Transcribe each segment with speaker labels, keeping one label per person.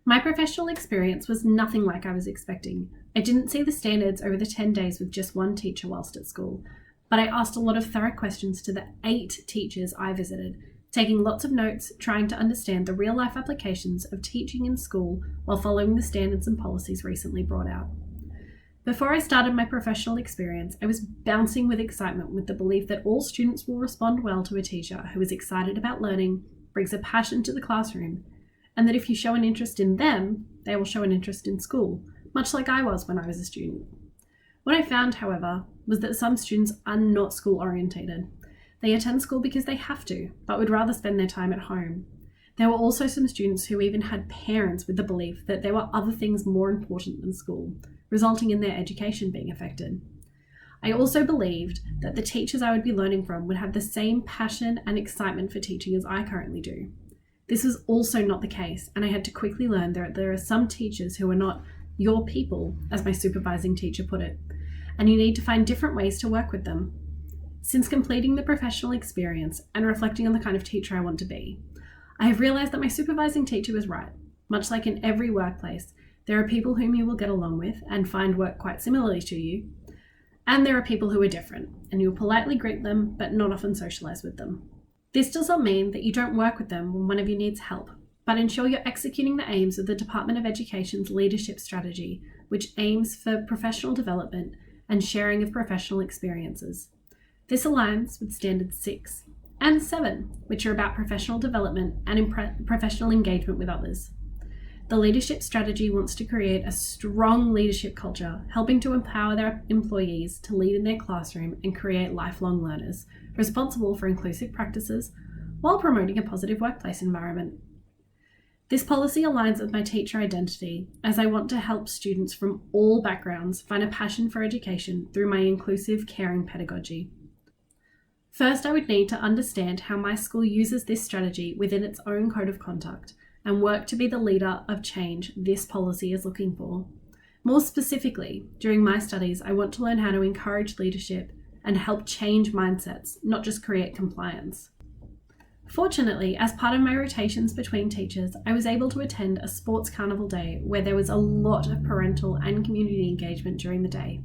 Speaker 1: My professional experience was nothing like I was expecting. I didn't see the standards over the 10 days with just one teacher whilst at school, but I asked a lot of thorough questions to the 8 teachers I visited, taking lots of notes, trying to understand the real-life applications of teaching in school while following the standards and policies recently brought out. Before I started my professional experience, I was bouncing with excitement with the belief that all students will respond well to a teacher who is excited about learning, brings a passion to the classroom, and that if you show an interest in them, they will show an interest in school, much like I was when I was a student. What I found, however, was that some students are not school orientated. They attend school because they have to, but would rather spend their time at home. There were also some students who even had parents with the belief that there were other things more important than school, resulting in their education being affected. I also believed that the teachers I would be learning from would have the same passion and excitement for teaching as I currently do. This was also not the case, and I had to quickly learn that there are some teachers who are not your people, as my supervising teacher put it, and you need to find different ways to work with them. Since completing the professional experience and reflecting on the kind of teacher I want to be, I have realized that my supervising teacher was right. Much like in every workplace, there are people whom you will get along with and find work quite similarly to you, and there are people who are different, and you will politely greet them but not often socialize with them. This does not mean that you don't work with them when one of you needs help, but ensure you're executing the aims of the Department of Education's leadership strategy, which aims for professional development and sharing of professional experiences. This aligns with Standards 6 and 7, which are about professional development and professional engagement with others. The leadership strategy wants to create a strong leadership culture, helping to empower their employees to lead in their classroom and create lifelong learners, responsible for inclusive practices, while promoting a positive workplace environment. This policy aligns with my teacher identity, as I want to help students from all backgrounds find a passion for education through my inclusive, caring pedagogy. First, I would need to understand how my school uses this strategy within its own code of conduct and work to be the leader of change this policy is looking for. More specifically, during my studies, I want to learn how to encourage leadership and help change mindsets, not just create compliance. Fortunately, as part of my rotations between teachers, I was able to attend a sports carnival day where there was a lot of parental and community engagement during the day.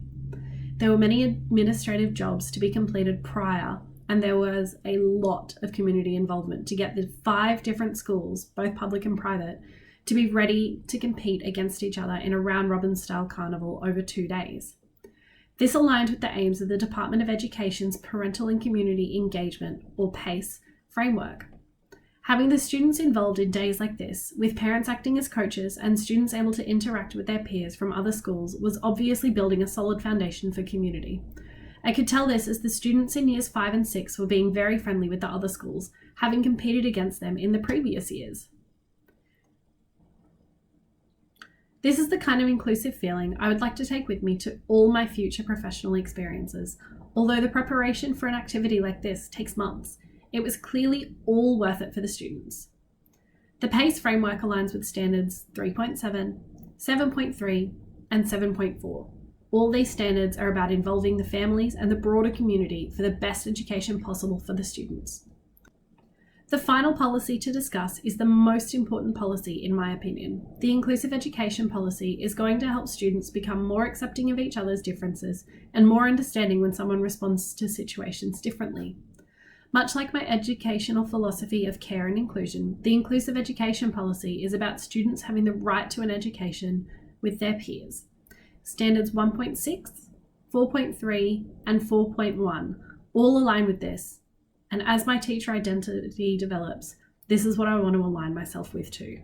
Speaker 1: There were many administrative jobs to be completed prior, and there was a lot of community involvement to get the 5 different schools, both public and private, to be ready to compete against each other in a round-robin style carnival over 2 days. This aligned with the aims of the Department of Education's Parental and Community Engagement, or PACE, framework. Having the students involved in days like this, with parents acting as coaches and students able to interact with their peers from other schools, was obviously building a solid foundation for community. I could tell this as the students in years 5 and 6 were being very friendly with the other schools, having competed against them in the previous years. This is the kind of inclusive feeling I would like to take with me to all my future professional experiences. Although the preparation for an activity like this takes months, it was clearly all worth it for the students. The PACE framework aligns with Standards 3.7, 7.3, and 7.4. All these standards are about involving the families and the broader community for the best education possible for the students. The final policy to discuss is the most important policy in my opinion. The inclusive education policy is going to help students become more accepting of each other's differences and more understanding when someone responds to situations differently. Much like my educational philosophy of care and inclusion, the inclusive education policy is about students having the right to an education with their peers. Standards 1.6, 4.3, and 4.1 all align with this, and as my teacher identity develops, this is what I want to align myself with too.